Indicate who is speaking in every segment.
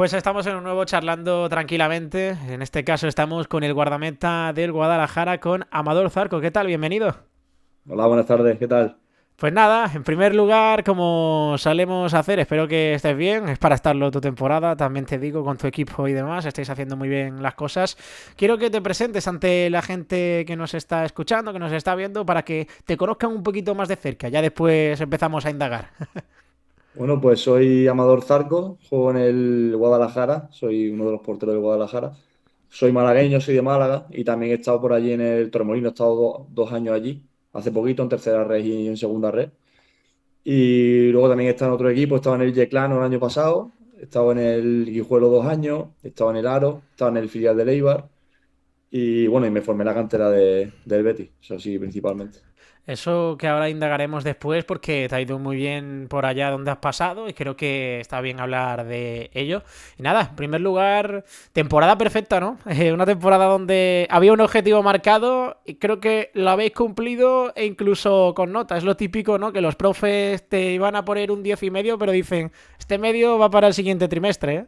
Speaker 1: Pues estamos en un nuevo charlando tranquilamente. En este caso estamos con el guardameta del Guadalajara, con Amador Zarco. ¿Qué tal? Bienvenido.
Speaker 2: Hola, buenas tardes, ¿qué tal?
Speaker 1: Pues nada, en primer lugar, como solemos hacer, espero que estés bien. Es para estarlo tu temporada, también te digo, con tu equipo y demás. Estáis haciendo muy bien las cosas. Quiero que te presentes ante la gente que nos está escuchando, que nos está viendo, para que te conozcan un poquito más de cerca. Ya después empezamos a indagar.
Speaker 2: Bueno, pues soy Amador Zarco, juego en el Guadalajara, soy uno de los porteros del Guadalajara. Soy malagueño, soy de Málaga y también he estado por allí en el Torremolinos, he estado 2 años allí, hace poquito en tercera red y en segunda red. Y luego también he estado en otro equipo, he estado en el Yeclano el año pasado, he estado en el Guijuelo 2 años, he estado en el Aro, he estado en el filial de Eibar y bueno, y me formé en la cantera del Betis, eso sí, principalmente.
Speaker 1: Eso que ahora indagaremos después porque te ha ido muy bien por allá donde has pasado y creo que está bien hablar de ello. Y nada, en primer lugar, temporada perfecta, ¿no? Una temporada donde había un objetivo marcado y creo que lo habéis cumplido e incluso con nota. Es lo típico, ¿no? Que los profes te iban a poner un 10,5, pero dicen, este medio va para el siguiente trimestre, ¿eh?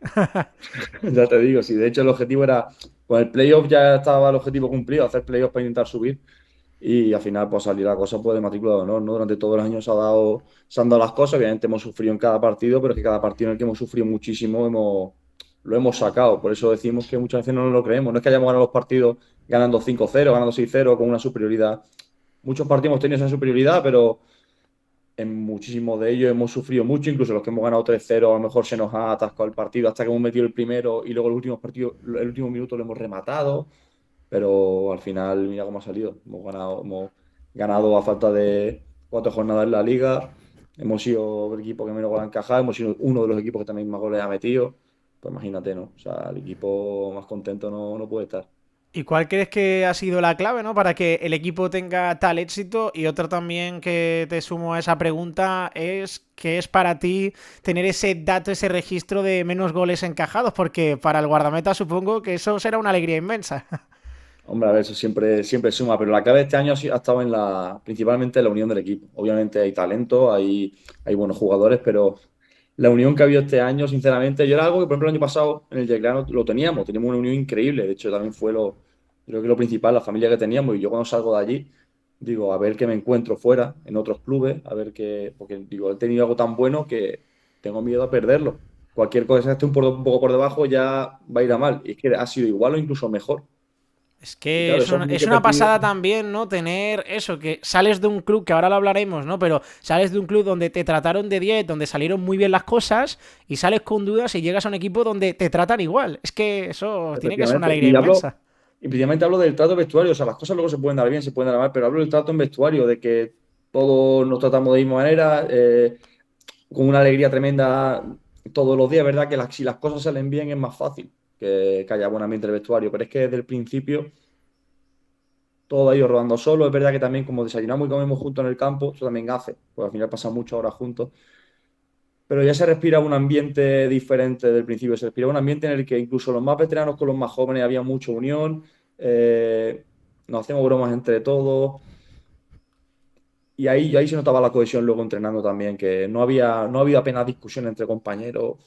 Speaker 2: Ya te digo, sí, de hecho el objetivo era, con el playoff ya estaba el objetivo cumplido, hacer playoff para intentar subir y al final pues salir la cosa pues de matrícula de honor, ¿no? Durante todos los años se han dado las cosas, obviamente hemos sufrido en cada partido, pero es que cada partido en el que hemos sufrido muchísimo lo hemos sacado, por eso decimos que muchas veces no nos lo creemos, no es que hayamos ganado los partidos ganando 5-0, ganando 6-0 con una superioridad, muchos partidos hemos tenido esa superioridad, pero en muchísimos de ellos hemos sufrido mucho, incluso los que hemos ganado 3-0 a lo mejor se nos ha atascado el partido hasta que hemos metido el primero y luego el último partido, el último minuto lo hemos rematado, pero al final mira cómo ha salido. Hemos ganado a falta de 4 jornadas en la liga, hemos sido el equipo que menos goles ha encajado, hemos sido uno de los equipos que también más goles ha metido, pues imagínate, ¿no? O sea, el equipo más contento no puede estar.
Speaker 1: ¿Y cuál crees que ha sido la clave, ¿no? Para que el equipo tenga tal éxito? Y otra también que te sumo a esa pregunta es ¿qué es para ti tener ese dato, ese registro de menos goles encajados? Porque para el guardameta supongo que eso será una alegría inmensa.
Speaker 2: Hombre, a ver, eso siempre suma, pero la clave de este año ha estado principalmente en la unión del equipo. Obviamente hay talento, hay buenos jugadores, pero la unión que ha habido este año, sinceramente, yo era algo que, por ejemplo, el año pasado en el Yeclano lo teníamos una unión increíble. De hecho, también creo que lo principal, la familia que teníamos. Y yo cuando salgo de allí, digo, a ver qué me encuentro fuera, en otros clubes, a ver qué, porque digo, he tenido algo tan bueno que tengo miedo a perderlo. Cualquier cosa que esté un poco por debajo ya va a ir a mal. Y es que ha sido igual o incluso mejor.
Speaker 1: Es
Speaker 2: Y
Speaker 1: que
Speaker 2: claro, eso es muy
Speaker 1: es una
Speaker 2: repetido.
Speaker 1: pasada también, ¿no? Tener eso, que sales de un club, que ahora lo hablaremos, ¿no? Pero sales de un club donde te trataron de 10, donde salieron muy bien las cosas, y sales con dudas y llegas a un equipo donde te tratan igual. Es que eso tiene que ser una
Speaker 2: Efectivamente.
Speaker 1: alegría inmensa.
Speaker 2: Y principalmente hablo del trato vestuario. O sea, las cosas luego se pueden dar bien, se pueden dar mal, pero hablo del trato en vestuario, de que todos nos tratamos de la misma manera, con una alegría tremenda todos los días, ¿verdad? Que si las cosas salen bien es más fácil que haya buen ambiente en el vestuario, pero es que desde el principio todo ha ido rodando solo. Es verdad que también como desayunamos y comemos juntos en el campo, eso también hace, pues al final pasamos muchas horas juntos. Pero ya se respira un ambiente diferente del principio, se respira un ambiente en el que incluso los más veteranos con los más jóvenes había mucha unión, eh, nos hacemos bromas entre todos y ahí se notaba la cohesión luego entrenando también, que no había apenas discusión entre compañeros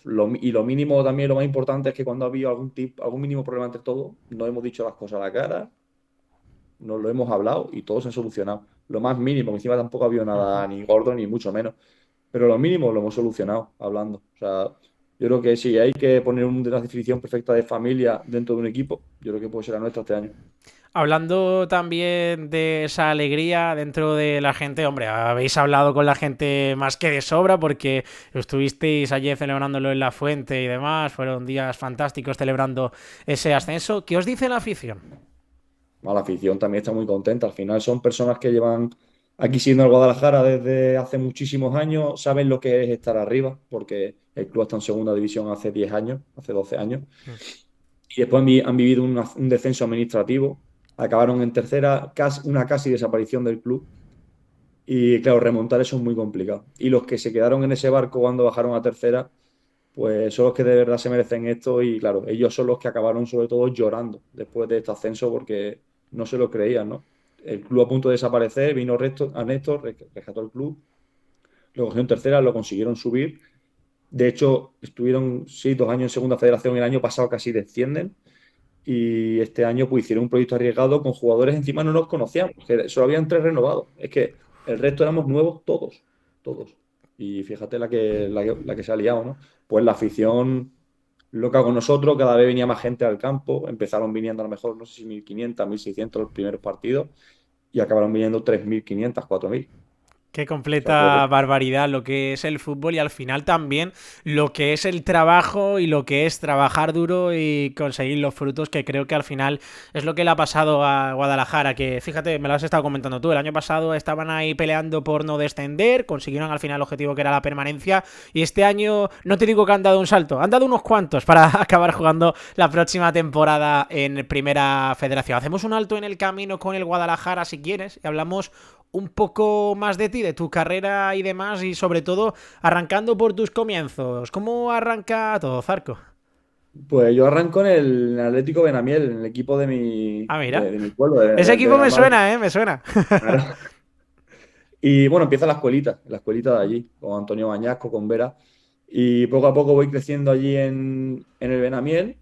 Speaker 2: y lo mínimo también, lo más importante es que cuando ha habido algún mínimo problema entre todos, nos hemos dicho las cosas a la cara, nos lo hemos hablado y todo se ha solucionado. Lo más mínimo, que encima tampoco ha habido nada ni gordo ni mucho menos. Pero lo mínimo lo hemos solucionado hablando. O sea, yo creo que si hay que poner una definición perfecta de familia dentro de un equipo, yo creo que puede ser la nuestra este año.
Speaker 1: Hablando también de esa alegría dentro de la gente, hombre, habéis hablado con la gente más que de sobra porque estuvisteis ayer celebrándolo en la fuente y demás, fueron días fantásticos celebrando ese ascenso. ¿Qué os dice la afición?
Speaker 2: La afición también está muy contenta. Al final son personas que llevan aquí siendo el Guadalajara desde hace muchísimos años, saben lo que es estar arriba, porque el club está en segunda división hace 10 años, hace 12 años. Y después han vivido un descenso administrativo, acabaron en tercera, una casi desaparición del club. Y claro, remontar eso es muy complicado. Y los que se quedaron en ese barco cuando bajaron a tercera, pues son los que de verdad se merecen esto. Y claro, ellos son los que acabaron sobre todo llorando después de este ascenso porque no se lo creían, ¿no? El club a punto de desaparecer, vino a Néstor, rescató el club, lo cogió en tercera, lo consiguieron subir De hecho, estuvieron, sí, 2 años en segunda federación, el año pasado casi descienden. Y este año pues hicieron un proyecto arriesgado con jugadores encima no nos conocíamos, que solo habían 3 renovados. Es que el resto éramos nuevos todos, todos. Y fíjate la que se ha liado, ¿no? Pues la afición loca con nosotros, cada vez venía más gente al campo, empezaron viniendo a lo mejor, no sé si 1.500, 1.600 los primeros partidos y acabaron viniendo 3.500, 4.000.
Speaker 1: Qué
Speaker 2: O sea que
Speaker 1: completa barbaridad lo que es el fútbol y al final también lo que es el trabajo y lo que es trabajar duro y conseguir los frutos, que creo que al final es lo que le ha pasado a Guadalajara, que fíjate, me lo has estado comentando tú, el año pasado estaban ahí peleando por no descender, consiguieron al final el objetivo que era la permanencia y este año no te digo que han dado un salto, han dado unos cuantos para acabar jugando la próxima temporada en Primera Federación. Hacemos un alto en el camino con el Guadalajara si quieres y hablamos un poco más de ti, de tu carrera y demás, y sobre todo arrancando por tus comienzos. ¿Cómo arranca todo, Zarco?
Speaker 2: pues yo arranco en el Atlético Benamiel, en el equipo de mi,
Speaker 1: Ah,
Speaker 2: de,
Speaker 1: mira.
Speaker 2: de mi pueblo,
Speaker 1: Ese
Speaker 2: de
Speaker 1: equipo me
Speaker 2: Benalmádena.
Speaker 1: suena, ¿eh? Me suena.
Speaker 2: Claro. Y bueno, empieza la escuelita de allí, con Antonio Bañasco, con Vera. Y poco a poco voy creciendo allí en el Benamiel,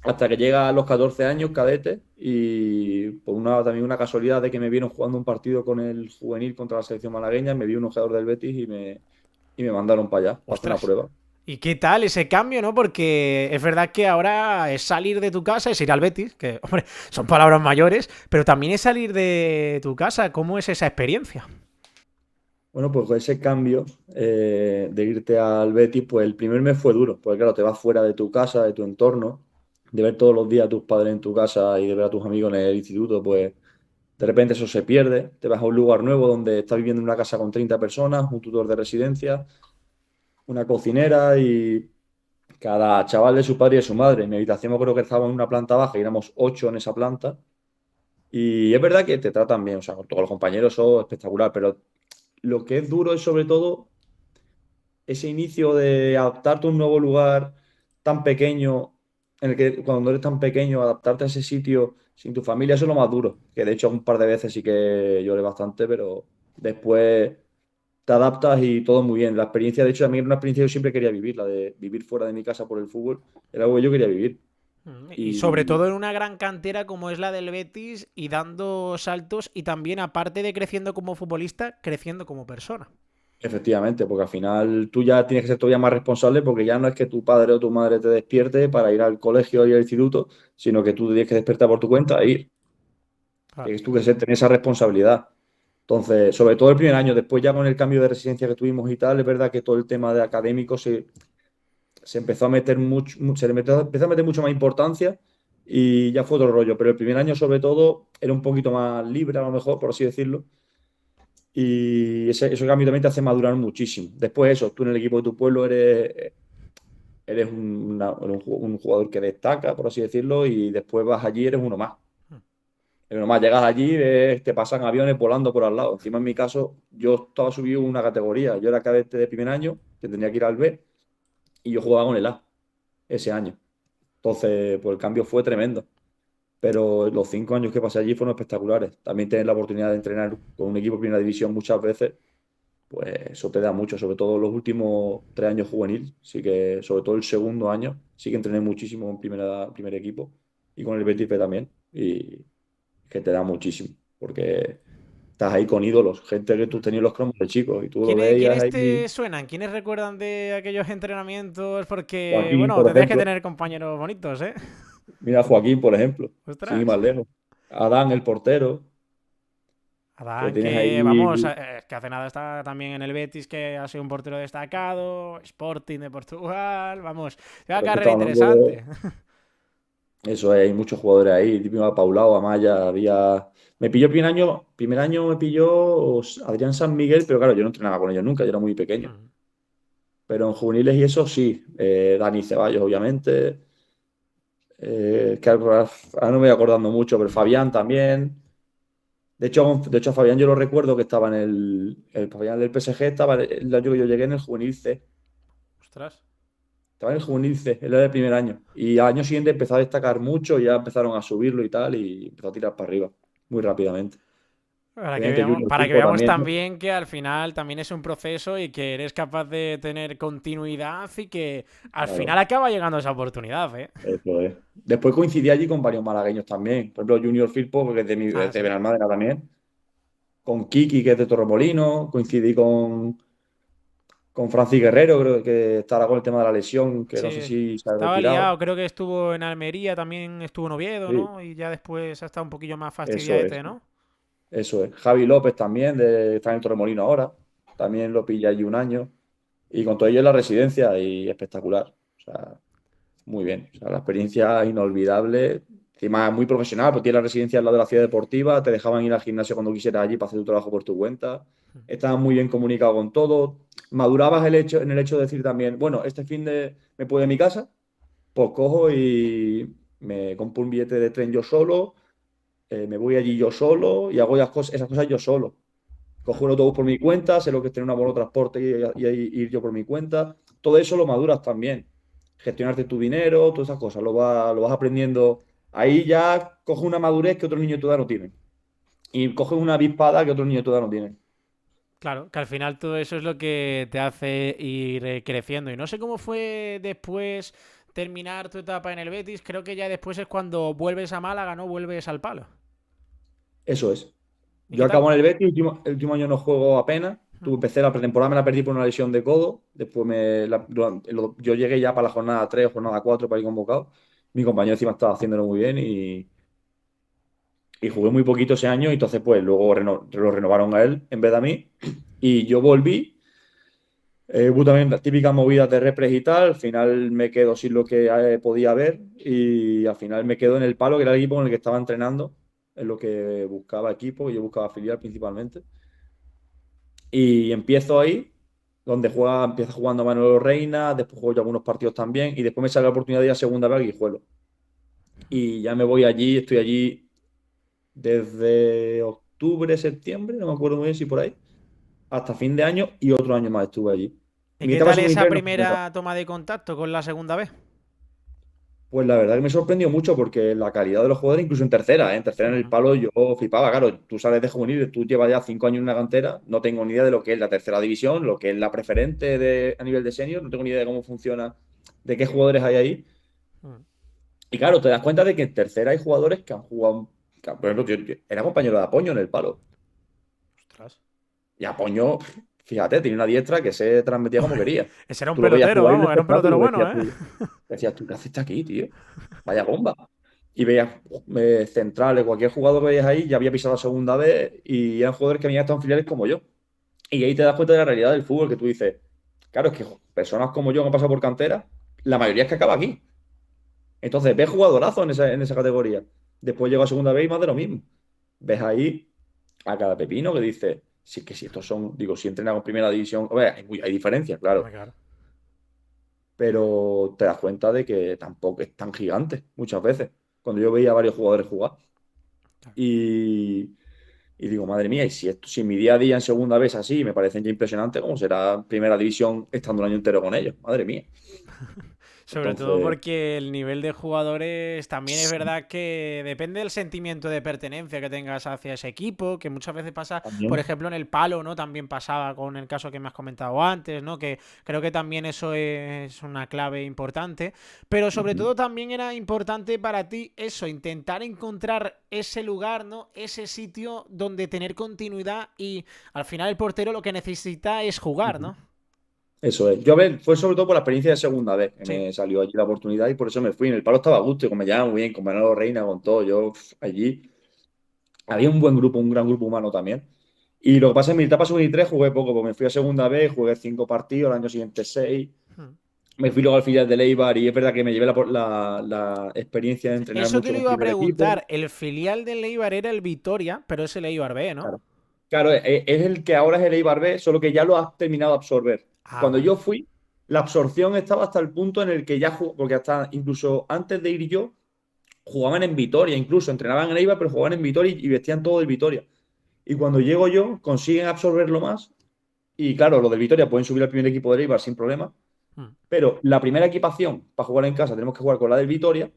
Speaker 2: hasta que llega a los 14 años, cadete. Y por también una casualidad de que me vieron jugando un partido con el juvenil contra la selección malagueña, me vio un jugador del Betis y me mandaron para allá, para hacer una
Speaker 1: Ostras.
Speaker 2: prueba.
Speaker 1: ¿Y qué tal ese cambio, no? Porque es verdad que ahora es salir de tu casa, es ir al Betis, que, hombre, son palabras mayores, pero también es salir de tu casa. ¿Cómo es esa experiencia?
Speaker 2: Bueno, pues con ese cambio de irte al Betis, pues el primer mes fue duro, porque claro, te vas fuera de tu casa, de tu entorno, de ver todos los días a tus padres en tu casa y de ver a tus amigos en el instituto, pues de repente eso se pierde, te vas a un lugar nuevo donde estás viviendo en una casa con 30 personas, un tutor de residencia, una cocinera y cada chaval de su padre y de su madre. En mi habitación me acuerdo que estaba en una planta baja y éramos 8 en esa planta. Y es verdad que te tratan bien, o sea, con todos los compañeros son espectacular, pero lo que es duro es sobre todo ese inicio de adaptarte a un nuevo lugar tan pequeño, en el que cuando eres tan pequeño, adaptarte a ese sitio sin tu familia, eso es lo más duro. Que de hecho un par de veces sí que lloré bastante, pero después te adaptas y todo muy bien. La experiencia, de hecho, a mí era una experiencia que yo siempre quería vivir, la de vivir fuera de mi casa por el fútbol, era algo que yo quería vivir.
Speaker 1: Y sobre
Speaker 2: Y
Speaker 1: todo en una gran cantera como es la del Betis y dando saltos y también aparte de creciendo como futbolista, creciendo como persona.
Speaker 2: efectivamente, porque al final tú ya tienes que ser todavía más responsable porque ya no es que tu padre o tu madre te despierte para ir al colegio y al instituto, sino que tú tienes que despertar por tu cuenta e ir.
Speaker 1: Claro.
Speaker 2: Tienes tú que tener esa responsabilidad. Entonces, sobre todo el primer año, después ya con el cambio de residencia que tuvimos y tal, es verdad que todo el tema de académico se empezó a meter empezó a meter mucho más importancia y ya fue otro rollo. Pero el primer año, sobre todo, era un poquito más libre, a lo mejor, por así decirlo. Y ese cambio también te hace madurar muchísimo. Después, eso, tú en el equipo de tu pueblo eres un jugador que destaca, por así decirlo, y después vas allí, eres uno más. Pero nomás llegas allí, te pasan aviones volando por al lado. Encima, en mi caso, yo estaba subido una categoría. Yo era cadete de primer año, que tenía que ir al B, y yo jugaba con el A ese año. Entonces, pues el cambio fue tremendo. Pero los 5 años que pasé allí fueron espectaculares. También tener la oportunidad de entrenar con un equipo de primera división muchas veces, pues eso te da mucho. Sobre todo los últimos 3 años juvenil, sí que, sobre todo el segundo año, sí que entrené muchísimo en primer equipo y con el Betis B también. Y que te da muchísimo, porque estás ahí con ídolos, gente que tú tenías los cromos de chicos y tú lo veías
Speaker 1: ¿Quiénes
Speaker 2: ahí.
Speaker 1: te suenan? ¿Quiénes recuerdan de aquellos entrenamientos? Porque,
Speaker 2: Joaquín,
Speaker 1: bueno,
Speaker 2: por
Speaker 1: tendrías que
Speaker 2: ejemplo.
Speaker 1: tener compañeros bonitos, ¿eh?
Speaker 2: Mira, Joaquín, por ejemplo, sin ir
Speaker 1: Ostras.
Speaker 2: más lejos. Adán, el portero, que
Speaker 1: Adán,
Speaker 2: tienes
Speaker 1: que vamos,
Speaker 2: ahí.
Speaker 1: que hace nada está también en el Betis, que ha sido un portero destacado, Sporting de Portugal, vamos, una
Speaker 2: Pero es que
Speaker 1: carrera
Speaker 2: estaba hablando
Speaker 1: interesante.
Speaker 2: eso, hay muchos jugadores ahí, típico a Paulao, Amaya, había. Me pilló primer año me pilló Adrián San Miguel, pero claro, yo no entrenaba con ellos nunca, yo era muy pequeño. Pero en juveniles y eso sí, Dani Ceballos, obviamente. Que ahora no me voy acordando mucho, pero Fabián también. De hecho, a Fabián yo lo recuerdo que estaba en el Fabián del PSG, estaba el año que yo llegué en el juvenil C.
Speaker 1: Ostras.
Speaker 2: Estaba en el juvenil C, él era el primer año. Y al año siguiente empezó a destacar mucho, ya empezaron a subirlo y tal, y empezó a tirar para arriba muy rápidamente. Obviamente Junior
Speaker 1: Para que
Speaker 2: Firpo
Speaker 1: veamos
Speaker 2: también, ¿no?
Speaker 1: también que al final también es un proceso y que eres capaz de tener continuidad y que al final
Speaker 2: Claro,
Speaker 1: acaba llegando esa oportunidad, ¿eh?
Speaker 2: eso es. Después coincidí allí con varios malagueños también. Por ejemplo, Junior Firpo, que
Speaker 1: Ah,
Speaker 2: es de
Speaker 1: sí.
Speaker 2: Benalmádena también. Con Kiki, que es de Torremolinos. Coincidí con Francis Guerrero, creo que está ahora con el tema de la lesión, que no sé
Speaker 1: Sí,
Speaker 2: si se ha
Speaker 1: estaba
Speaker 2: retirado.
Speaker 1: liado, creo que estuvo en Almería, también estuvo en Oviedo,
Speaker 2: Sí,
Speaker 1: ¿no? Y ya después ha estado un poquillo más
Speaker 2: eso es.
Speaker 1: fastidiadete, ¿no?
Speaker 2: Eso es. Javi López también, está en el Torremolinos ahora. También lo pilla allí un año. Y con todo ello en la residencia y espectacular. O sea, muy bien. O sea, la experiencia inolvidable. Encima muy profesional, porque tiene la residencia al lado de la ciudad deportiva, te dejaban ir al gimnasio cuando quisieras allí para hacer tu trabajo por tu cuenta. Estabas muy bien comunicado con todo. Madurabas en el hecho de decir también, bueno, este fin de me puedo ir a mi casa, pues cojo y me compro un billete de tren yo solo, me voy allí yo solo y hago esas cosas yo solo. Cojo un autobús por mi cuenta, sé lo que es tener un abono de transporte y ir yo por mi cuenta. Todo eso lo maduras también. Gestionarte tu dinero, todas esas cosas, lo vas aprendiendo. Ahí ya coges una madurez que otros niños de tu edad no tienen. Y coges una avispada que otros niños de tu edad no tienen.
Speaker 1: Claro, que al final todo eso es lo que te hace ir creciendo. Y no sé cómo fue después terminar tu etapa en el Betis, creo que ya después es cuando vuelves a Málaga, ¿no? Vuelves al palo.
Speaker 2: Eso es.
Speaker 1: ¿Y
Speaker 2: Yo
Speaker 1: qué tal?
Speaker 2: acabo en el Betis, el último año no juego apenas. Empecé la pretemporada, me la perdí por una lesión de codo. Después yo llegué ya para la jornada 3 o jornada 4 para ir convocado. Mi compañero encima estaba haciéndolo muy bien y jugué muy poquito ese año. Y entonces, pues luego lo renovaron a él en vez de a mí. Y yo volví. Hubo también las típicas movidas de repres y tal. Al final me quedo sin lo que podía ver. Y al final me quedo en el palo, que era el equipo con el que estaba entrenando. Es lo que buscaba equipo. Y yo buscaba filial principalmente. Y empiezo ahí, donde empieza jugando Manuel Reina, después juego yo algunos partidos también, y después me sale la oportunidad de ir a segunda vez al Guijuelo. Y ya me voy allí, estoy allí desde octubre, septiembre, no me acuerdo muy bien si por ahí, hasta fin de año y otro año más estuve allí.
Speaker 1: ¿Y
Speaker 2: Mi
Speaker 1: qué
Speaker 2: etapa
Speaker 1: tal
Speaker 2: sub
Speaker 1: esa
Speaker 2: no fue mala.
Speaker 1: primera toma de contacto con la segunda vez?
Speaker 2: Pues la verdad que me sorprendió mucho porque la calidad de los jugadores, incluso en tercera en el
Speaker 1: Ujú.
Speaker 2: palo yo flipaba. Claro, tú sales de juvenil, tú llevas ya 5 años en una cantera, no tengo ni idea de lo que es la tercera división, lo que es la preferente a nivel de senior, no tengo ni idea de cómo funciona, de qué jugadores hay ahí.
Speaker 1: Mm.
Speaker 2: Y claro, te das cuenta de que en tercera hay jugadores que han jugado, por ejemplo, yo era compañero de Apoño en el palo.
Speaker 1: Ostras.
Speaker 2: Y Apoño, fíjate, tenía una diestra que se transmitía como quería.
Speaker 1: Ese era un
Speaker 2: Tú lo veías
Speaker 1: pelotero,
Speaker 2: jugar y un
Speaker 1: vamos, era un pelotero
Speaker 2: espectáculo,
Speaker 1: bueno, ¿eh?
Speaker 2: decías tú, ¿qué haces aquí, tío? Vaya bomba. Y veías centrales, cualquier jugador que veías ahí ya había pisado la segunda vez y eran jugadores que habían estado en filiales como yo. Y ahí te das cuenta de la realidad del fútbol que tú dices, claro, es que personas como yo que han pasado por cantera, la mayoría es que acaba aquí. Entonces ves jugadorazos en esa categoría. Después llego a segunda vez y más de lo mismo. Ves ahí a cada pepino que dice, sí que si estos son, digo, si entrenan con primera división, a ver, hay diferencias,
Speaker 1: Hombre,
Speaker 2: claro,
Speaker 1: claro.
Speaker 2: pero te das cuenta de que tampoco es tan gigante muchas veces. Cuando yo veía a varios jugadores jugar y, y digo, madre mía, y si mi día a día en segunda vez así me parecen ya impresionante, ¿cómo será primera división estando un año entero con ellos? Madre mía.
Speaker 1: Sobre todo
Speaker 2: Entonces,
Speaker 1: porque el nivel de jugadores también es verdad que depende del sentimiento de pertenencia que tengas hacia ese equipo, que muchas veces pasa, por
Speaker 2: también.
Speaker 1: ejemplo, en el palo, ¿no? También pasaba con el caso que me has comentado antes, ¿no? Que creo que también eso es una clave importante. Pero sobre
Speaker 2: Ujú.
Speaker 1: todo también era importante para ti eso, intentar encontrar ese lugar, ¿no? Ese sitio donde tener continuidad y al final el portero lo que necesita es jugar,
Speaker 2: Ujú.
Speaker 1: ¿no?
Speaker 2: Eso es. Yo, a ver, fue sobre todo por la experiencia de segunda vez que
Speaker 1: Sí.
Speaker 2: me salió allí la oportunidad y por eso me fui. En el palo estaba a gusto, y como me llevaban muy bien, con Manolo Reina, con todo. Yo allí había un buen grupo, un gran grupo humano también. Y lo que pasa es que en mi etapa sub-23 jugué poco, porque me fui a segunda vez, jugué 5 partidos, al año siguiente 6.
Speaker 1: Hmm.
Speaker 2: Me fui luego al filial de Eibar y es verdad que me llevé la experiencia de entrenar
Speaker 1: Eso te
Speaker 2: mucho
Speaker 1: lo
Speaker 2: con
Speaker 1: iba a
Speaker 2: primer equipo.
Speaker 1: preguntar. El filial del Eibar era el Vitoria, pero es el Eibar B, ¿no?
Speaker 2: Claro. Claro, es el que ahora es el Eibar B, solo que ya lo has terminado de absorber.
Speaker 1: Ah,
Speaker 2: Cuando
Speaker 1: vale.
Speaker 2: yo fui, la absorción estaba hasta el punto en el que ya jugó, porque hasta incluso antes de ir yo, jugaban en Vitoria, incluso entrenaban en Eibar, pero jugaban en Vitoria y vestían todo del Vitoria. Y cuando llego yo, consiguen absorberlo más. Y claro, los del Vitoria pueden subir al primer equipo del Eibar sin problema.
Speaker 1: Hmm.
Speaker 2: Pero la primera equipación para jugar en casa tenemos que jugar con la del Vitoria.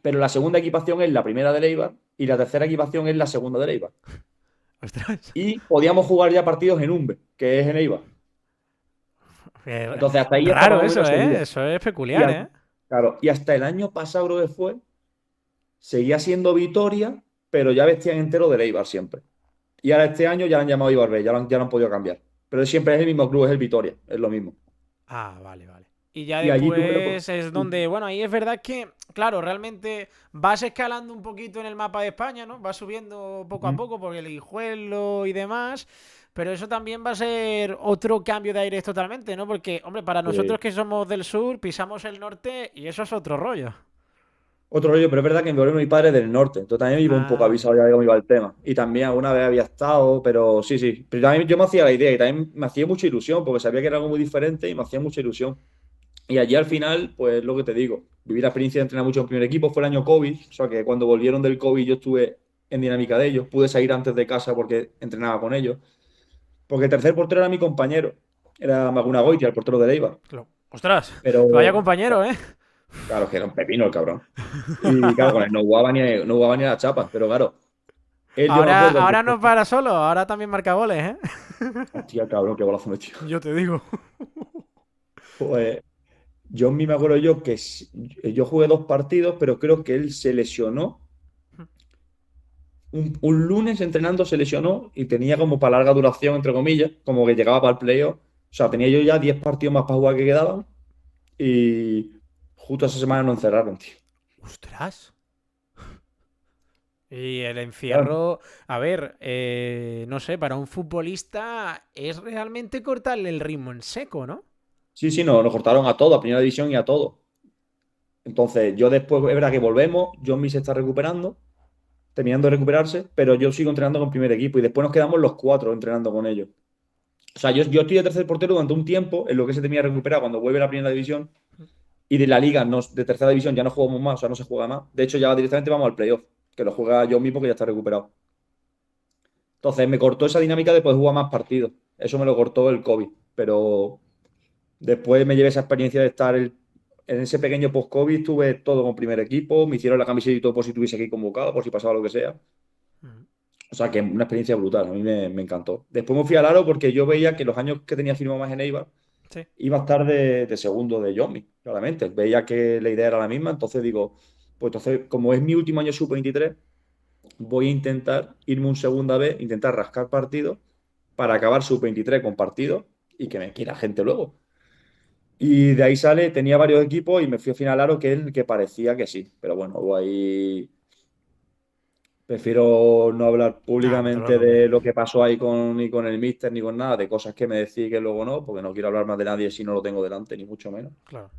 Speaker 2: Pero la segunda equipación es la primera del Eibar y la tercera equipación es la segunda del Eibar.
Speaker 1: Ostras.
Speaker 2: y podíamos jugar ya partidos en Umbe, que es en Eibar. Entonces, hasta ahí estaba
Speaker 1: Raro
Speaker 2: más o
Speaker 1: eso,
Speaker 2: menos
Speaker 1: ¿eh?
Speaker 2: seguro.
Speaker 1: Eso es
Speaker 2: Y,
Speaker 1: peculiar, ¿eh?
Speaker 2: claro, y hasta el año pasado, creo que fue, seguía siendo Vitoria, pero ya vestían entero del Eibar siempre. Y ahora este año ya lo han llamado Eibar B, ya lo han podido cambiar. Pero siempre es el mismo club, es el Vitoria, es lo mismo.
Speaker 1: Ah, vale, vale. Y ya
Speaker 2: Y allí tuve
Speaker 1: después es donde, bueno, ahí es verdad que, claro, realmente vas escalando un poquito en el mapa de España, ¿no? Vas subiendo poco a
Speaker 2: Ujú.
Speaker 1: poco por el Guijuelo y demás, pero eso también va a ser otro cambio de aires totalmente, ¿no? Porque, hombre, para nosotros
Speaker 2: Sí.
Speaker 1: que somos del sur, pisamos el norte y eso es otro rollo.
Speaker 2: Otro rollo, pero es verdad que mi padre es del norte, entonces también me iba un poco
Speaker 1: Ah,
Speaker 2: avisado ya de cómo iba el tema. Y también alguna vez había estado, pero sí, sí. Pero también yo me hacía la idea y también me hacía mucha ilusión, porque sabía que era algo muy diferente y me hacía mucha ilusión. Y allí al final, pues lo que te digo, viví la experiencia de entrenar mucho en primer equipo, fue el año COVID, o sea que cuando volvieron del COVID yo estuve en dinámica de ellos, pude salir antes de casa porque entrenaba con ellos, porque el tercer portero era mi compañero, era Maguna Goitia, el portero de Leiva,
Speaker 1: ostras, vaya
Speaker 2: pero
Speaker 1: compañero, ¿eh?
Speaker 2: claro, es que era un pepino el cabrón. Y claro, con él no jugaba ni a la chapa, pero claro, él yo me
Speaker 1: Ahora,
Speaker 2: acuerdo que,
Speaker 1: ahora no para solo, ahora también marca goles, ¿eh?
Speaker 2: hostia, cabrón, qué golazo metió.
Speaker 1: Yo te digo.
Speaker 2: Pues yo me acuerdo yo que yo jugué 2 partidos, pero creo que él se lesionó un lunes entrenando se lesionó y tenía como para larga duración, entre comillas, como que llegaba para el playoff. O sea, tenía yo ya 10 partidos más para jugar que quedaban y justo esa semana nos encerraron, tío.
Speaker 1: Ostras. Y el
Speaker 2: Claro.
Speaker 1: encierro, a ver, no sé, para un futbolista es realmente cortarle el ritmo en seco, ¿no?
Speaker 2: Sí, sí, nos cortaron a todo, a primera división y a todo. Entonces, yo después, es verdad que volvemos, John se está recuperando, terminando de recuperarse, pero yo sigo entrenando con primer equipo y después nos quedamos los 4 entrenando con ellos. O sea, yo estoy de tercer portero durante un tiempo en lo que se tenía recuperado cuando vuelve a la primera división. Y de la liga, de tercera división, ya no jugamos más, o sea, no se juega más. De hecho, ya directamente vamos al playoff, que lo juega yo mismo, que ya está recuperado. Entonces, me cortó esa dinámica de poder jugar más partidos. Eso me lo cortó el COVID. Pero después me llevé esa experiencia de estar en ese pequeño post-COVID, estuve todo con primer equipo, me hicieron la camiseta y todo por si estuviese aquí convocado, por si pasaba lo que sea.
Speaker 1: Mm.
Speaker 2: O sea, que una experiencia brutal, a mí me encantó. Después me fui al Aro porque yo veía que los años que tenía firmado más en Eibar,
Speaker 1: Sí.
Speaker 2: iba a estar de segundo de Yomi, claramente. Veía que la idea era la misma, entonces digo, pues entonces, como es mi último año sub-23, voy a intentar irme un segunda vez, intentar rascar partidos para acabar sub-23 con partidos y que me quiera gente luego. Y de ahí sale, tenía varios equipos y me fui a final Aro, que es el que parecía que sí. Pero bueno, ahí prefiero no hablar
Speaker 1: Ah, no te
Speaker 2: públicamente
Speaker 1: preocupes.
Speaker 2: de lo que pasó ahí ni con el míster ni con nada, de cosas que me decís que luego no, porque no quiero hablar más de nadie si no lo tengo delante, ni mucho menos.
Speaker 1: Claro.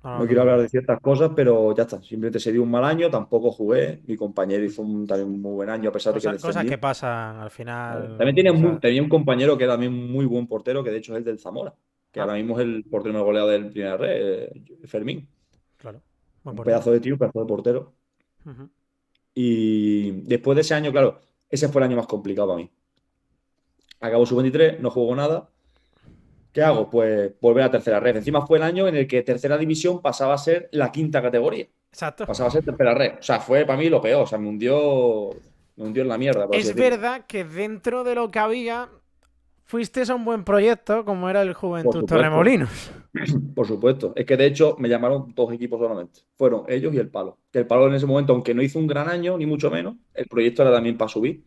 Speaker 1: No, no
Speaker 2: No
Speaker 1: te
Speaker 2: quiero hablar de
Speaker 1: preocupes.
Speaker 2: ciertas cosas, pero ya está. Simplemente se dio un mal año, tampoco jugué. Mi compañero hizo también un muy buen año a pesar de que
Speaker 1: Cosas que
Speaker 2: descendimos.
Speaker 1: pasan al
Speaker 2: Claro.
Speaker 1: final.
Speaker 2: También
Speaker 1: O sea,
Speaker 2: tenía un compañero que era también un muy buen portero, que de hecho es el del Zamora, que
Speaker 1: ah,
Speaker 2: ahora mismo es el portero más goleado del Primera Red, Fermín.
Speaker 1: claro. Buen
Speaker 2: Un
Speaker 1: portero.
Speaker 2: pedazo de tío, un pedazo de portero.
Speaker 1: Ujú.
Speaker 2: Y después de ese año, claro, ese fue el año más complicado para mí. Acabó su 23, no jugó nada. ¿Qué hago? Pues volver a tercera red. Encima fue el año en el que tercera división pasaba a ser la quinta categoría.
Speaker 1: Exacto.
Speaker 2: Pasaba a ser tercera red. O sea, fue para mí lo peor. O sea, me hundió en la mierda, por así
Speaker 1: Es
Speaker 2: decirlo.
Speaker 1: verdad que dentro de lo que había, fuiste a un buen proyecto como era el
Speaker 2: Por
Speaker 1: Juventud
Speaker 2: supuesto,
Speaker 1: Torremolinos.
Speaker 2: por supuesto. Es que de hecho me llamaron 2 equipos solamente. Fueron ellos y el Palo. Que el Palo en ese momento, aunque no hizo un gran año, ni mucho menos, el proyecto era también para subir.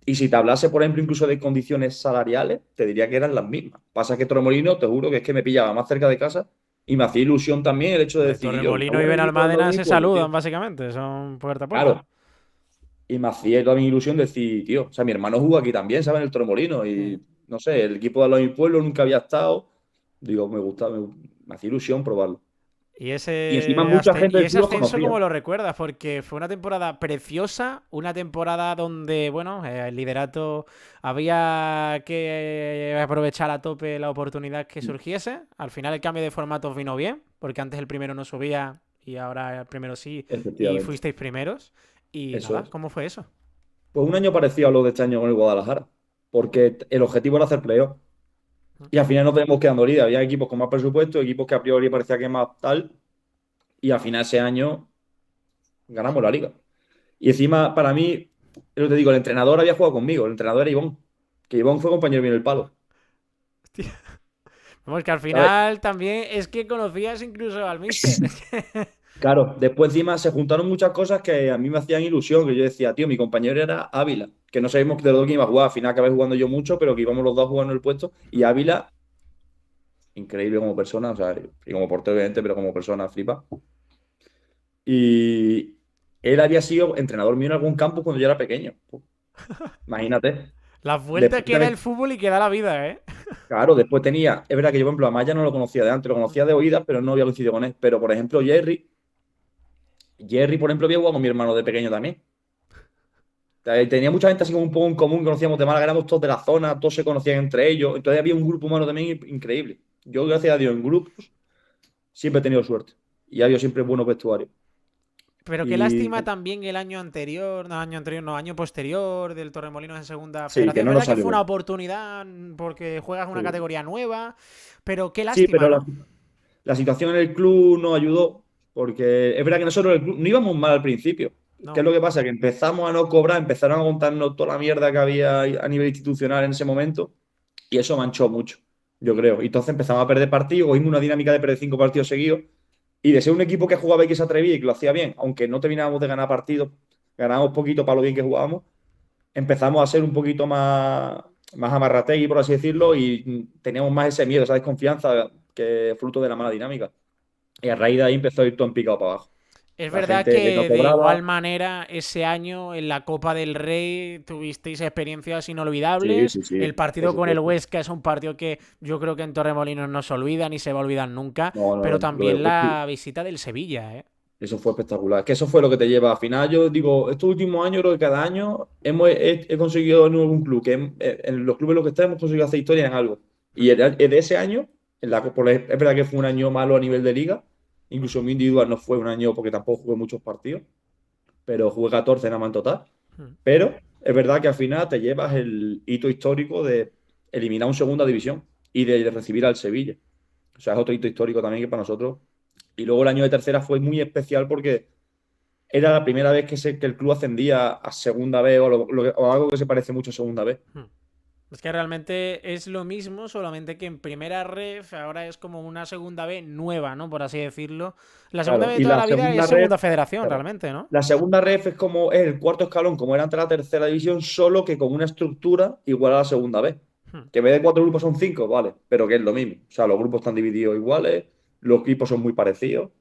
Speaker 2: Y si te hablase, por ejemplo, incluso de condiciones salariales, te diría que eran las mismas. Pasa que Torremolinos, te juro que es que me pillaba más cerca de casa y me hacía ilusión también el hecho de
Speaker 1: Hombre,
Speaker 2: decir, yo, me
Speaker 1: Torremolinos
Speaker 2: hago
Speaker 1: y
Speaker 2: un equipo al lado
Speaker 1: Benalmádena
Speaker 2: de mi
Speaker 1: se
Speaker 2: pueblo, tío.
Speaker 1: saludan, básicamente. Son puerta a puerta.
Speaker 2: Claro. Y me hacía también ilusión decir, tío, o sea, mi hermano jugó aquí también, ¿sabes? En el Torremolinos
Speaker 1: Mm.
Speaker 2: y no sé, el equipo de al lado de mi pueblo nunca había estado. Digo, me gusta, me hacía ilusión probarlo. Y encima mucha gente
Speaker 1: Y
Speaker 2: del
Speaker 1: ese
Speaker 2: club los
Speaker 1: ascenso,
Speaker 2: conocía.
Speaker 1: ¿cómo lo recuerdas? Porque fue una temporada preciosa, una temporada donde, bueno, el liderato había que aprovechar a tope la oportunidad que surgiese. Al final el cambio de formatos vino bien, porque antes el primero no subía y ahora el primero sí, y
Speaker 2: Efectivamente,
Speaker 1: fuisteis primeros. Y
Speaker 2: eso
Speaker 1: nada,
Speaker 2: es.
Speaker 1: ¿cómo fue eso?
Speaker 2: Pues un año parecido a lo de este año con el Guadalajara, porque el objetivo era hacer playoff. Y al final nos tenemos quedando líder. Había equipos con más presupuesto, equipos que a priori parecía que más tal, y al final ese año ganamos la liga. Y encima, para mí, Pero te digo, el entrenador había jugado conmigo, el entrenador era Ivón, que Ivón fue compañero mío en el palo,
Speaker 1: Hostia. Vamos, que al
Speaker 2: ¿sabes?
Speaker 1: final también es que conocías incluso al mister.
Speaker 2: Claro, después encima se juntaron muchas cosas que a mí me hacían ilusión, que yo decía, tío, mi compañero era Ávila, que no sabíamos de los dos quién iba a jugar, al final acabé jugando yo mucho, pero que íbamos los dos jugando el puesto, y Ávila, increíble como persona, o sea, y como portero obviamente, pero como persona flipa. Y él había sido entrenador mío en algún campo cuando yo era pequeño. Pues, imagínate.
Speaker 1: Las vueltas
Speaker 2: Después
Speaker 1: que da el
Speaker 2: también,
Speaker 1: fútbol y que da la vida, ¿eh?
Speaker 2: claro, después tenía, es verdad que yo, por ejemplo, a Maya no lo conocía de antes, lo conocía de oídas, pero no había coincidido con él. Pero, por ejemplo, Jerry, por ejemplo, había jugado con mi hermano de pequeño también. Tenía mucha gente así como un poco en común, conocíamos de Málaga, éramos todos de la zona, todos se conocían entre ellos. Entonces había un grupo humano también increíble. Yo, gracias a Dios, en grupos siempre he tenido suerte. Y ha habido siempre buenos vestuarios.
Speaker 1: Pero qué
Speaker 2: Y
Speaker 1: lástima también el año anterior, no, año posterior del Torremolinos en segunda
Speaker 2: sí, que
Speaker 1: federación. Es
Speaker 2: no nos
Speaker 1: verdad que
Speaker 2: salió
Speaker 1: fue una
Speaker 2: bien.
Speaker 1: oportunidad porque juegas una
Speaker 2: Sí,
Speaker 1: categoría nueva, pero qué
Speaker 2: sí,
Speaker 1: lástima,
Speaker 2: pero
Speaker 1: ¿no?
Speaker 2: la situación en el club nos ayudó, porque es verdad que nosotros el club no íbamos mal al principio. ¿Qué es
Speaker 1: No.
Speaker 2: lo que pasa? Que empezamos a no cobrar, empezaron a contarnos toda la mierda que había a nivel institucional en ese momento, y eso manchó mucho, yo creo. Y entonces empezamos a perder partidos, cogimos una dinámica de perder 5 partidos seguidos, y de ser un equipo que jugaba y que se atrevía y que lo hacía bien, aunque no terminábamos de ganar partidos, ganábamos poquito para lo bien que jugábamos, empezamos a ser un poquito más amarrategui, por así decirlo, y teníamos más ese miedo, esa desconfianza que fruto de la mala dinámica. Y a raíz de ahí empezó a ir todo en picado para abajo.
Speaker 1: Es
Speaker 2: La
Speaker 1: verdad
Speaker 2: gente no
Speaker 1: que de igual
Speaker 2: cobraba.
Speaker 1: manera ese año en la Copa del Rey tuvisteis experiencias
Speaker 2: Sí,
Speaker 1: inolvidables.
Speaker 2: sí,
Speaker 1: El
Speaker 2: sí, por
Speaker 1: partido con el
Speaker 2: supuesto.
Speaker 1: Huesca es un partido que yo creo que en Torremolinos no se olvida ni se va a olvidar nunca,
Speaker 2: No, no,
Speaker 1: pero
Speaker 2: no. Lo del
Speaker 1: también
Speaker 2: whisky,
Speaker 1: la visita del Sevilla, ¿eh?
Speaker 2: eso fue espectacular. Es que eso fue lo que te lleva. Al final, yo digo, estos últimos años, creo que cada año he conseguido en algún club, en los clubes en los que estamos, hemos conseguido hacer historia en algo. Y el de ese año, es verdad que fue un año malo a nivel de liga, incluso mi individual no fue un año porque tampoco jugué muchos partidos, pero jugué 14 nada más en total.
Speaker 1: Hmm.
Speaker 2: Pero es verdad que al final te llevas el hito histórico de eliminar un segunda división y de recibir al Sevilla. O sea, es otro hito histórico también que para nosotros. Y luego el año de tercera fue muy especial porque era la primera vez que el club ascendía a segunda vez o algo que se parece mucho a segunda vez.
Speaker 1: Hmm. Es que realmente es lo mismo, solamente que en primera ref ahora es como una segunda B nueva, ¿no? Por así decirlo. La segunda
Speaker 2: Claro,
Speaker 1: B de
Speaker 2: y
Speaker 1: toda
Speaker 2: la
Speaker 1: la vida es
Speaker 2: segunda red,
Speaker 1: segunda federación,
Speaker 2: claro,
Speaker 1: realmente, ¿no?
Speaker 2: la segunda ref es el cuarto escalón, como era antes la tercera división, solo que con una estructura igual a la segunda vez.
Speaker 1: Hmm.
Speaker 2: Que en vez de 4 grupos son 5, vale, pero que es lo mismo. O sea, los grupos están divididos iguales, los equipos son muy parecidos.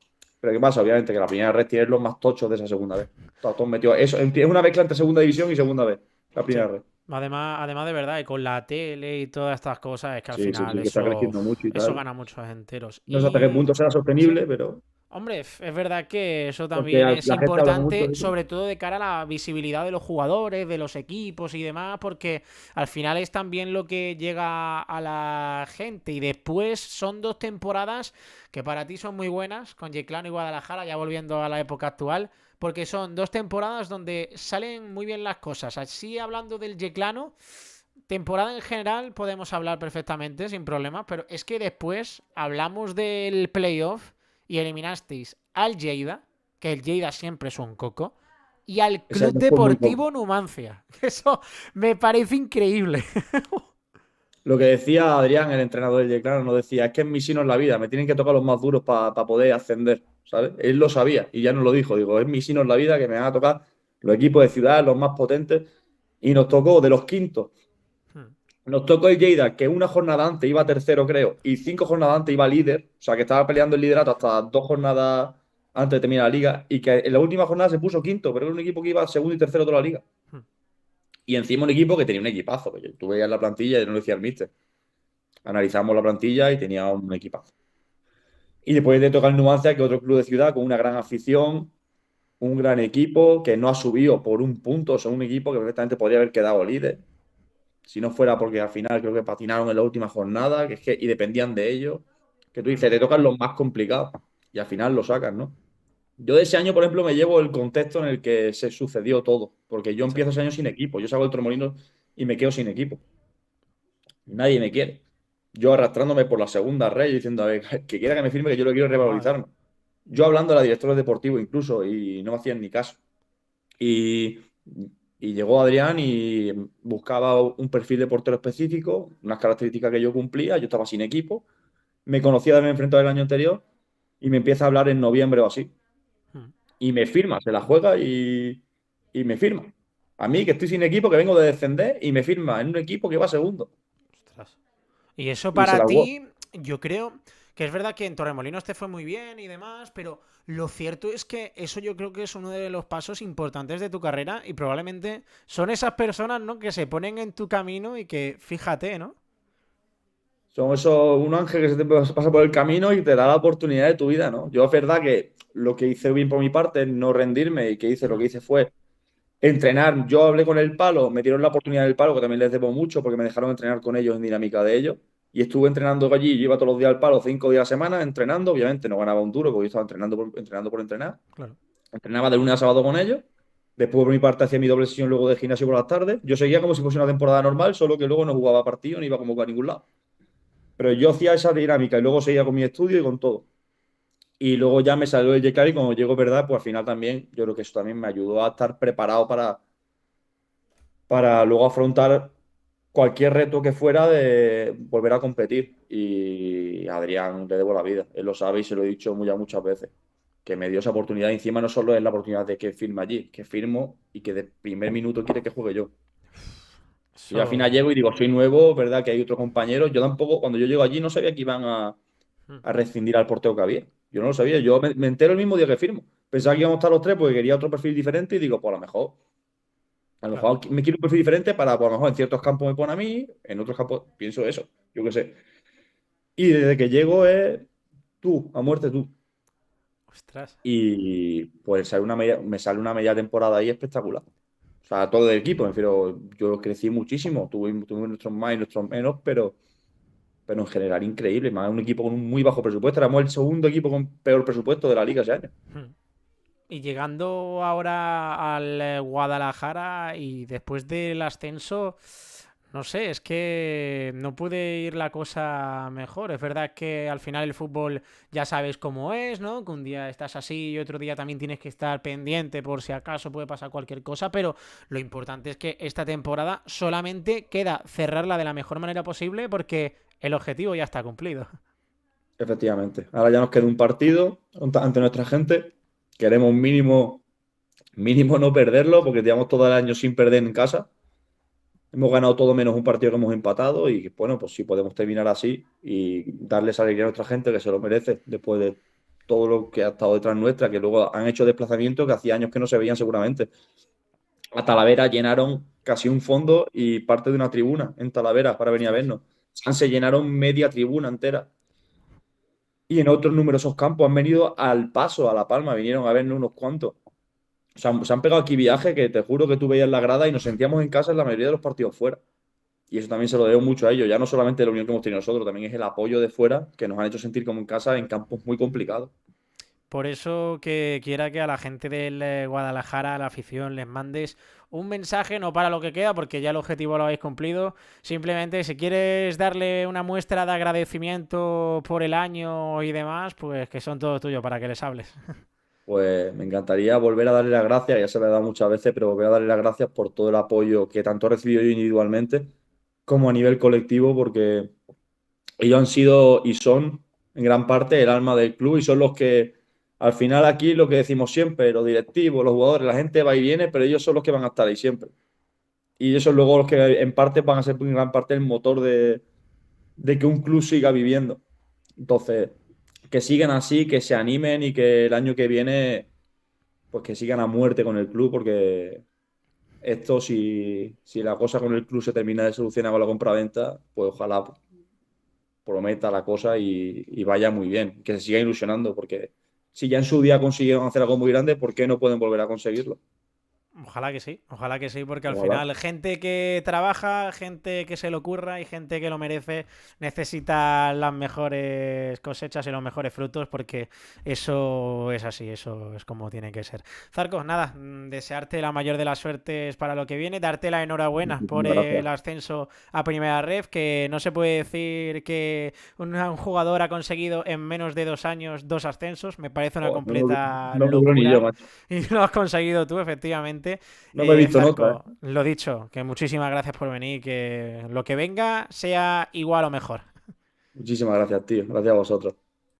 Speaker 2: Pero ¿qué pasa? Obviamente que la primera red tiene los más tochos de esa segunda vez. Todos metidos. Eso, es una mezcla entre segunda división y segunda vez, la
Speaker 1: Sí.
Speaker 2: primera red.
Speaker 1: Además de verdad, y con la tele y todas estas cosas, es que al
Speaker 2: Sí, sí,
Speaker 1: final
Speaker 2: sí, que está
Speaker 1: eso,
Speaker 2: creciendo mucho y
Speaker 1: eso
Speaker 2: tal.
Speaker 1: gana muchos enteros.
Speaker 2: No sé hasta qué
Speaker 1: Y
Speaker 2: punto será
Speaker 1: sí,
Speaker 2: sostenible, pero
Speaker 1: hombre, es verdad que eso
Speaker 2: porque
Speaker 1: también es
Speaker 2: la gente habla mucho
Speaker 1: importante,
Speaker 2: de eso.
Speaker 1: sobre todo de cara a la visibilidad de los jugadores, de los equipos y demás, porque al final es también lo que llega a la gente. Y después son 2 temporadas que para ti son muy buenas, con Yeclano y Guadalajara, ya volviendo a la época actual, porque son 2 temporadas donde salen muy bien las cosas. Así hablando del Yeclano. Temporada en general podemos hablar perfectamente, sin problemas, pero es que después hablamos del playoff y eliminasteis al Lleida, que el Lleida siempre es un coco, y al
Speaker 2: Ese
Speaker 1: Club
Speaker 2: año fue muy poco.
Speaker 1: Deportivo Numancia. Eso me parece increíble.
Speaker 2: Lo que decía Adrián, el entrenador del Yeclano, nos decía, es que en mi sino es la vida, me tienen que tocar los más duros para poder ascender, ¿sabes? Él lo sabía y ya nos lo dijo, digo, es mi sino es la vida que me van a tocar los equipos de ciudad, los más potentes, y nos tocó de los quintos. Nos tocó el Lleida, que una jornada antes iba tercero, creo, y 5 jornadas antes iba líder, o sea, que estaba peleando el liderato hasta 2 jornadas antes de terminar la liga, y que en la última jornada se puso quinto, pero era un equipo que iba segundo y tercero toda la liga. Y encima un equipo que tenía un equipazo, que tú veías la plantilla y no lo decía el míster. Analizamos la plantilla y tenía un equipazo. Y después de tocar el Numancia, que otro club de ciudad con una gran afición, un gran equipo que no ha subido por un punto, o sea, un equipo que perfectamente podría haber quedado líder. Si no fuera porque al final creo que patinaron en la última jornada, y dependían de ellos. Que tú dices, te tocan los más complicados y al final lo sacan, ¿no? Yo de ese año, por ejemplo, me llevo el contexto en el que se sucedió todo, porque yo
Speaker 1: Sí.
Speaker 2: empiezo ese año sin equipo, yo salgo del Tromolino y me quedo sin equipo. Nadie me quiere. Yo arrastrándome por la segunda red y diciendo, a ver, que quiera que me firme, que yo lo quiero
Speaker 1: Madre.
Speaker 2: revalorizarme. Yo hablando a la directora deportiva incluso y no me hacían ni caso. Y Y llegó Adrián y buscaba un perfil de portero específico, unas características que yo cumplía, yo estaba sin equipo, me conocía de haberme enfrentado el año anterior y me empieza a hablar en noviembre o así.
Speaker 1: Mm.
Speaker 2: Y me firma, se la juega y me firma. A mí, que estoy sin equipo, que vengo de descender, y me firma en un equipo que va segundo.
Speaker 1: Ostras. Y eso
Speaker 2: Y se
Speaker 1: para
Speaker 2: la jugó.
Speaker 1: ti, yo creo que es verdad que en Torremolinos te fue muy bien y demás, pero lo cierto es que eso yo creo que es uno de los pasos importantes de tu carrera y probablemente son esas personas, ¿no? Que se ponen en tu camino y que, fíjate, ¿no?
Speaker 2: Son esos, un ángel que se te pasa por el camino y te da la oportunidad de tu vida, ¿no? Yo es verdad que lo que hice bien por mi parte es no rendirme y que hice, lo
Speaker 1: Mm.
Speaker 2: que hice fue entrenar. Yo hablé con el palo, me dieron la oportunidad del palo, que también les debo mucho porque me dejaron entrenar con ellos en dinámica de ellos. Y estuve entrenando allí, yo iba todos los días al palo, 5 días a la semana, entrenando. Obviamente no ganaba un duro porque yo estaba entrenando por entrenar.
Speaker 1: Claro.
Speaker 2: Entrenaba de lunes a sábado con ellos. Después, por mi parte, hacía mi doble sesión luego de gimnasio por las tardes. Yo seguía como si fuese una temporada normal, solo que luego no jugaba partido ni iba como a ningún lado. Pero yo hacía esa dinámica y luego seguía con mi estudio y con todo. Y luego ya me salió el JCAR y como llegó verdad, pues al final también, yo creo que eso también me ayudó a estar preparado para luego afrontar cualquier reto que fuera de volver a competir. Y a Adrián le debo la vida, él lo sabe y se lo he dicho muchas veces, que me dio esa oportunidad. Y encima no solo es la oportunidad de que firme allí, que firmo y que de primer minuto quiere que juegue yo. Y yo al final
Speaker 1: Eso.
Speaker 2: llego y digo, soy nuevo, ¿verdad? Que hay otros compañeros. Yo tampoco, cuando yo llego allí, no sabía que iban
Speaker 1: Mm.
Speaker 2: a rescindir al portero que había. Yo no lo sabía, yo me entero el mismo día que firmo. Pensaba que íbamos a estar los tres porque quería otro perfil diferente y digo, pues
Speaker 1: Claro.
Speaker 2: me quiero un perfil diferente para, pues a lo mejor en ciertos campos me pone a mí, en otros campos pienso eso, yo qué sé. Y desde que llego es tú, a muerte tú.
Speaker 1: Ostras.
Speaker 2: Y pues me sale una media temporada ahí espectacular. O sea, todo el equipo, me refiero, yo crecí muchísimo, tuve nuestros más y nuestros menos, pero en general increíble. Más un equipo con un muy bajo presupuesto. Éramos el segundo equipo con peor presupuesto de la liga ese año.
Speaker 1: Mm. Y llegando ahora al Guadalajara y después del ascenso, no sé, es que no puede ir la cosa mejor. Es verdad que al final el fútbol ya sabes cómo es, ¿no? Que un día estás así y otro día también tienes que estar pendiente por si acaso puede pasar cualquier cosa, pero lo importante es que esta temporada solamente queda cerrarla de la mejor manera posible porque el objetivo ya está cumplido.
Speaker 2: Efectivamente. Ahora ya nos queda un partido ante nuestra gente. Queremos mínimo no perderlo porque llevamos todo el año sin perder en casa. Hemos ganado todo menos un partido que hemos empatado y bueno, pues si podemos terminar así y darles alegría a nuestra gente que se lo merece después de todo lo que ha estado detrás nuestra, que luego han hecho desplazamientos que hacía años que no se veían seguramente. A Talavera llenaron casi un fondo y parte de una tribuna en Talavera para venir a
Speaker 1: Ostras.
Speaker 2: vernos. Se llenaron media tribuna entera. Y en otros numerosos campos han venido al Paso, a La Palma, vinieron a vernos unos cuantos. Se han pegado aquí viajes que te juro que tú veías la grada y nos sentíamos en casa en la mayoría de los partidos fuera. Y eso también se lo debo mucho a ellos. Ya no solamente la unión que hemos tenido nosotros, también es el apoyo de fuera que nos han hecho sentir como en casa en campos muy complicados.
Speaker 1: Por eso que quiera que a la gente del Guadalajara, a la afición, les mandes un mensaje, no para lo que queda, porque ya el objetivo lo habéis cumplido. Simplemente, si quieres darle una muestra de agradecimiento por el año y demás, pues que son todos tuyos para que les hables.
Speaker 2: Pues me encantaría volver a darle las gracias, ya se le ha dado muchas veces, pero volver a darle las gracias por todo el apoyo que tanto he recibido yo individualmente como a nivel colectivo, porque ellos han sido y son en gran parte el alma del club y son los que al final aquí lo que decimos siempre, los directivos, los jugadores, la gente va y viene, pero ellos son los que van a estar ahí siempre. Y ellos son luego los que en parte van a ser en gran parte el motor de que un club siga viviendo. Entonces, que sigan así, que se animen y que el año que viene, pues que sigan a muerte con el club, porque esto, si la cosa con el club se termina de solucionar con la compraventa, pues ojalá prometa la cosa y vaya muy bien, que se siga ilusionando, porque si ya en su día consiguieron hacer algo muy grande, ¿por qué no pueden volver a conseguirlo?
Speaker 1: Ojalá que sí, porque al
Speaker 2: Ojalá.
Speaker 1: final gente que trabaja, gente que se lo curra y gente que lo merece necesita las mejores cosechas y los mejores frutos porque eso es así, eso es como tiene que ser. Zarco, nada, desearte la mayor de las suertes para lo que viene, darte la enhorabuena por
Speaker 2: Muchísimas gracias.
Speaker 1: el ascenso a Primera Ref, que no se puede decir que un jugador ha conseguido en menos de 2 años 2 ascensos, me parece una
Speaker 2: Joder,
Speaker 1: completa
Speaker 2: no me lo creo ni yo,
Speaker 1: locura
Speaker 2: macho.
Speaker 1: y lo has conseguido tú, efectivamente. totalmente.
Speaker 2: No me he visto en otra,
Speaker 1: Zarco, lo dicho, que muchísimas gracias por venir, que lo que venga sea igual o mejor.
Speaker 2: Muchísimas gracias, tío. Gracias a vosotros.